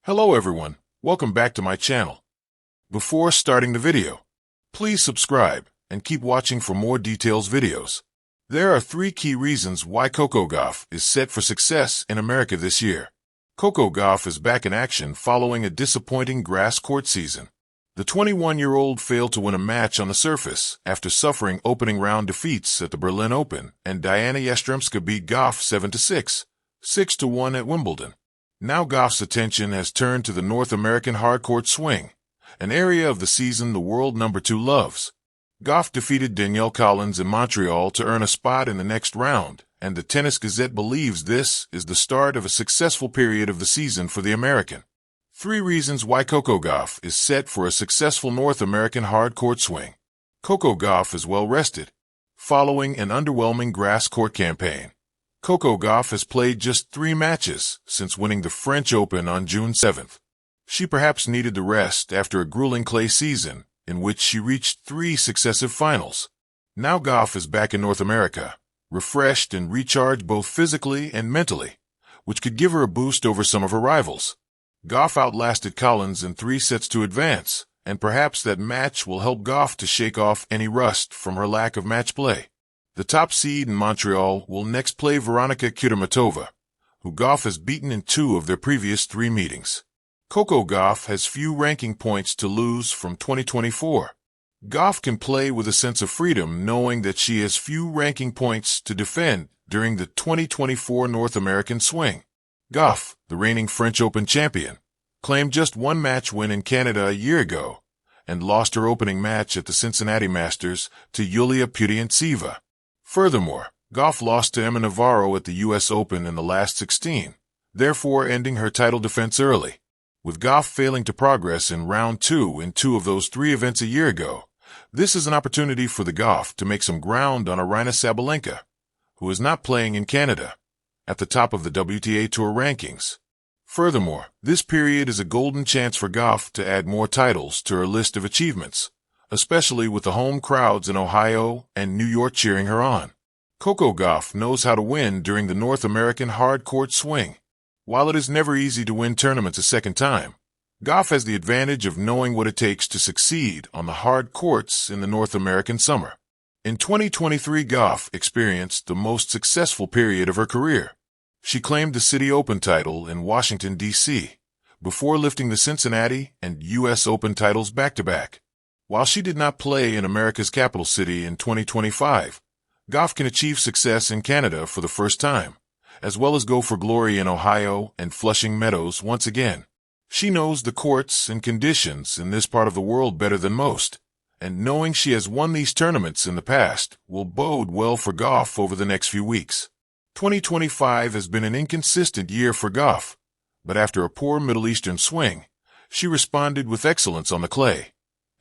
Hello everyone, welcome back to my channel. Before starting the video, please subscribe and keep watching for more details videos. There are 3 key reasons why Coco Gauff is set for success in America this year. Coco Gauff is back in action following a disappointing grass court season. The 21-year-old failed to win a match on the surface after suffering opening round defeats at the Berlin Open, and Diana Yastremska beat Gauff 7-6, 6-1 at Wimbledon. Now Gauff's attention has turned to the North American hardcourt swing, an area of the season the world number 2 loves. Gauff defeated Danielle Collins in Montreal to earn a spot in the next round, and the Tennis Gazette believes this is the start of a successful period of the season for the American. 3 reasons why Coco Gauff is set for a successful North American hardcourt swing. Coco Gauff is well rested. Following an underwhelming grass court campaign, Coco Gauff has played just 3 matches since winning the French Open on June 7th. She perhaps needed the rest after a grueling clay season in which she reached 3 successive finals. Now Gauff is back in North America, refreshed and recharged both physically and mentally, which could give her a boost over some of her rivals. Gauff outlasted Collins in 3 sets to advance, and perhaps that match will help Gauff to shake off any rust from her lack of match play. The top seed in Montreal will next play Veronika Kudermetova, who Gauff has beaten in 2 of their previous 3 meetings. Coco Gauff has few ranking points to lose from 2024. Gauff can play with a sense of freedom knowing that she has few ranking points to defend during the 2024 North American swing. Gauff, the reigning French Open champion, claimed just 1 match win in Canada a year ago and lost her opening match at the Cincinnati Masters to Yulia Putintseva. Furthermore, Gauff lost to Emma Navarro at the U.S. Open in the last 16, therefore ending her title defense early. With Gauff failing to progress in round 2 in 2 of those 3 events a year ago, this is an opportunity for the Gauff to make some ground on Aryna Sabalenka, who is not playing in Canada, at the top of the WTA Tour rankings. Furthermore, this period is a golden chance for Gauff to add more titles to her list of achievements, especially with the home crowds in Ohio and New York cheering her on. Coco Gauff knows how to win during the North American hardcourt swing. While it is never easy to win tournaments a second time, Gauff has the advantage of knowing what it takes to succeed on the hard courts in the North American summer. In 2023, Gauff experienced the most successful period of her career. She claimed the City Open title in Washington, D.C., before lifting the Cincinnati and U.S. Open titles back-to-back. While she did not play in America's capital city in 2025, Gauff can achieve success in Canada for the first time, as well as go for glory in Ohio and Flushing Meadows once again. She knows the courts and conditions in this part of the world better than most, and knowing she has won these tournaments in the past will bode well for Gauff over the next few weeks. 2025 has been an inconsistent year for Gauff, but after a poor Middle Eastern swing, she responded with excellence on the clay,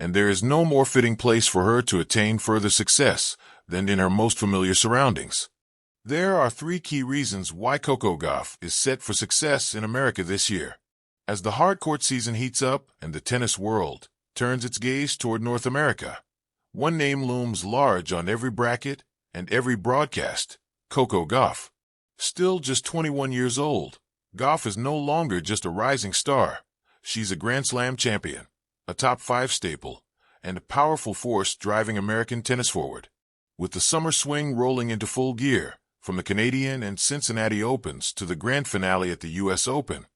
and there is no more fitting place for her to attain further success than in her most familiar surroundings. There are 3 key reasons why Coco Gauff is set for success in America this year. As the hardcourt season heats up and the tennis world turns its gaze toward North America, one name looms large on every bracket and every broadcast: Coco Gauff. Still just 21 years old, Gauff is no longer just a rising star. She's a Grand Slam champion, a top 5 staple, and a powerful force driving American tennis forward. With the summer swing rolling into full gear, from the Canadian and Cincinnati Opens to the grand finale at the U.S. Open,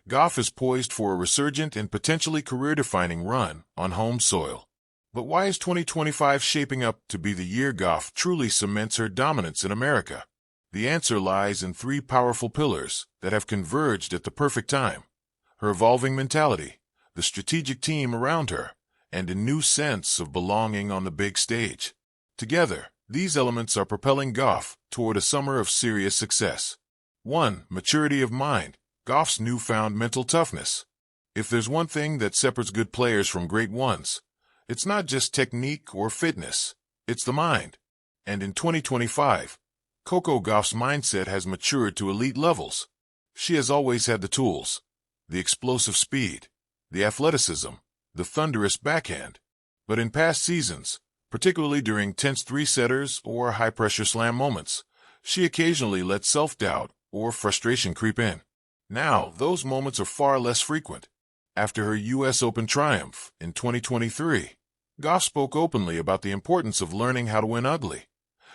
Gauff is poised for a resurgent and potentially career-defining run on home soil. But why is 2025 shaping up to be the year Gauff truly cements her dominance in America? The answer lies in 3 powerful pillars that have converged at the perfect time: her evolving mentality, the strategic team around her, and a new sense of belonging on the big stage. Together, these elements are propelling Gauff toward a summer of serious success. 1. Maturity of mind. Gauff's newfound mental toughness. If there's one thing that separates good players from great ones, it's not just technique or fitness, it's the mind. And in 2025, Coco Gauff's mindset has matured to elite levels. She has always had the tools, the explosive speed, the athleticism, the thunderous backhand. But in past seasons, particularly during tense 3-setters or high-pressure slam moments, she occasionally let self-doubt or frustration creep in. Now, those moments are far less frequent. After her U.S. Open triumph in 2023, Gauff spoke openly about the importance of learning how to win ugly,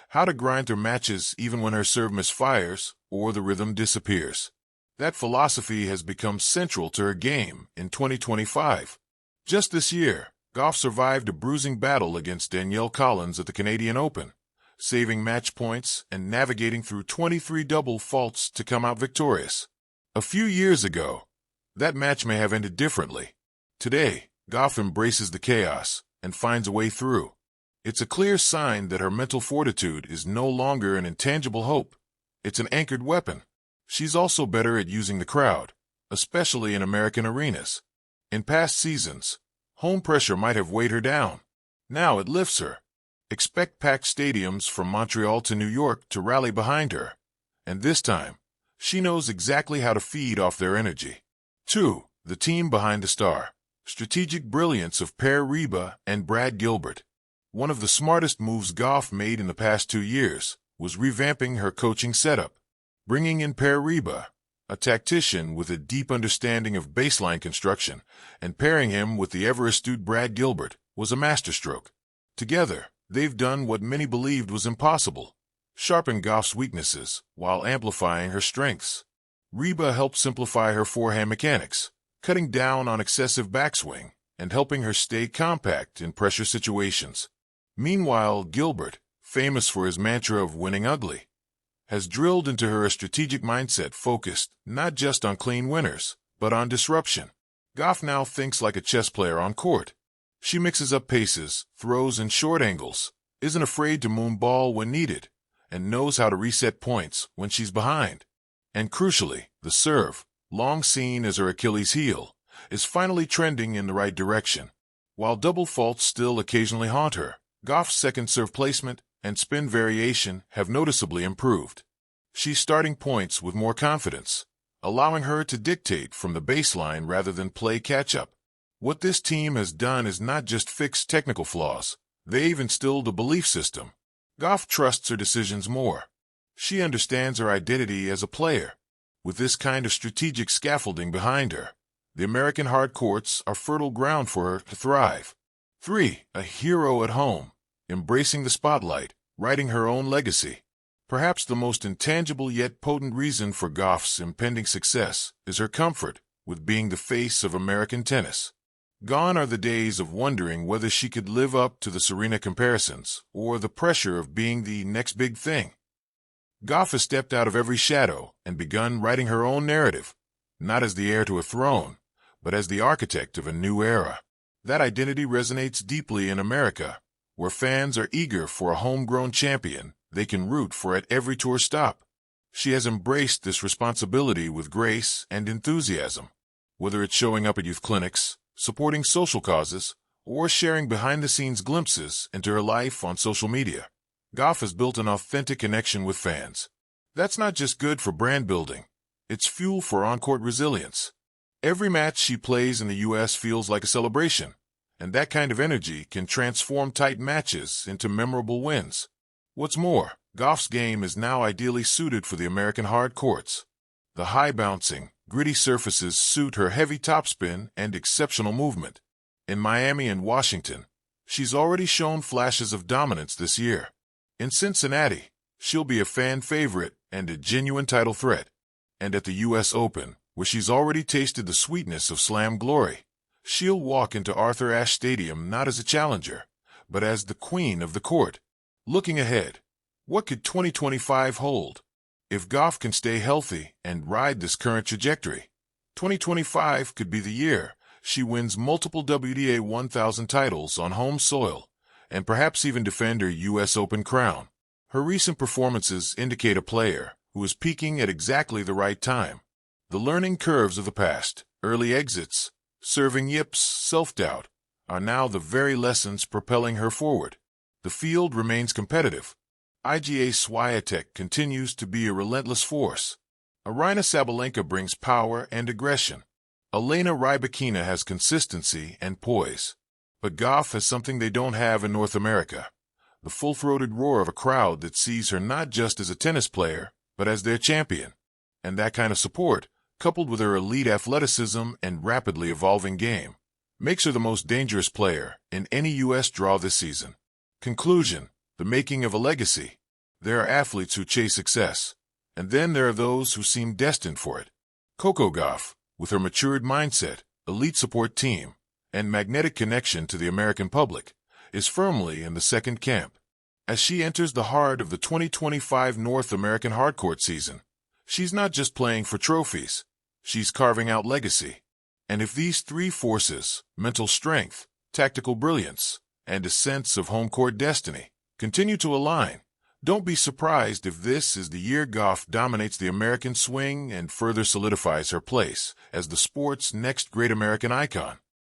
how to grind her matches even when her serve misfires or the rhythm disappears. That philosophy has become central to her game in 2025. Just this year, Gauff survived a bruising battle against Danielle Collins at the Canadian Open, saving match points and navigating through 23 double faults to come out victorious. A few years ago, that match may have ended differently. Today, Gauff embraces the chaos and finds a way through. It's a clear sign that her mental fortitude is no longer an intangible hope. It's an anchored weapon. She's also better at using the crowd, especially in American arenas. In past seasons, home pressure might have weighed her down. Now it lifts her. Expect packed stadiums from Montreal to New York to rally behind her. And this time, she knows exactly how to feed off their energy. 2. The team behind the star. Strategic brilliance of Per Reba and Brad Gilbert. One of the smartest moves Gauff made in the past 2 years was revamping her coaching setup. Bringing in Per Reba, a tactician with a deep understanding of baseline construction, and pairing him with the ever-astute Brad Gilbert was a masterstroke. Together, they've done what many believed was impossible: sharpen Gauff's weaknesses while amplifying her strengths. Reba helped simplify her forehand mechanics, cutting down on excessive backswing and helping her stay compact in pressure situations. Meanwhile, Gilbert, famous for his mantra of winning ugly, has drilled into her a strategic mindset focused not just on clean winners, but on disruption. Gauff now thinks like a chess player on court. She mixes up paces, throws, and short angles, isn't afraid to moonball when needed, and knows how to reset points when she's behind. And crucially, the serve, long seen as her Achilles heel, is finally trending in the right direction. While double faults still occasionally haunt her, Gauff's second serve placement and spin variation have noticeably improved. She's starting points with more confidence, allowing her to dictate from the baseline rather than play catch-up. What this team has done is not just fix technical flaws, they've instilled a belief system. Gauff trusts her decisions more. She understands her identity as a player. With this kind of strategic scaffolding behind her, the American hard courts are fertile ground for her to thrive. 3. A hero at home, embracing the spotlight, writing her own legacy. Perhaps the most intangible yet potent reason for Gauff's impending success is her comfort with being the face of American tennis. Gone are the days of wondering whether she could live up to the Serena comparisons or the pressure of being the next big thing. Gauff has stepped out of every shadow and begun writing her own narrative, not as the heir to a throne, but as the architect of a new era. That identity resonates deeply in America, where fans are eager for a homegrown champion they can root for at every tour stop. She has embraced this responsibility with grace and enthusiasm. Whether it's showing up at youth clinics, supporting social causes, or sharing behind-the-scenes glimpses into her life on social media, Gauff has built an authentic connection with fans. That's not just good for brand building, it's fuel for on-court resilience. Every match she plays in the U.S. feels like a celebration, and that kind of energy can transform tight matches into memorable wins. What's more, Gauff's game is now ideally suited for the American hard courts. The high-bouncing, gritty surfaces suit her heavy topspin and exceptional movement. In Miami and Washington, she's already shown flashes of dominance this year. In Cincinnati, she'll be a fan favorite and a genuine title threat. And at the U.S. Open, where she's already tasted the sweetness of slam glory, she'll walk into Arthur Ashe Stadium not as a challenger, but as the queen of the court. Looking ahead, what could 2025 hold? If Gauff can stay healthy and ride this current trajectory, 2025 could be the year she wins multiple WTA 1000 titles on home soil, and perhaps even defend her U.S. Open crown. Her recent performances indicate a player who is peaking at exactly the right time. The learning curves of the past, early exits, serving yips, self-doubt, are now the very lessons propelling her forward. The field remains competitive. Iga Swiatek continues to be a relentless force. Aryna Sabalenka brings power and aggression. Elena Rybakina has consistency and poise. But Gauff has something they don't have in North America: the full-throated roar of a crowd that sees her not just as a tennis player, but as their champion. And that kind of support coupled with her elite athleticism and rapidly evolving game, makes her the most dangerous player in any U.S. draw this season. Conclusion: the making of a legacy. There are athletes who chase success, and then there are those who seem destined for it. Coco Gauff, with her matured mindset, elite support team, and magnetic connection to the American public, is firmly in the second camp. As she enters the heart of the 2025 North American hardcourt season, she's not just playing for trophies, she's carving out legacy. And if these three forces, mental strength, tactical brilliance, and a sense of home court destiny, continue to align, don't be surprised if this is the year Gauff dominates the American swing and further solidifies her place as the sport's next great American icon.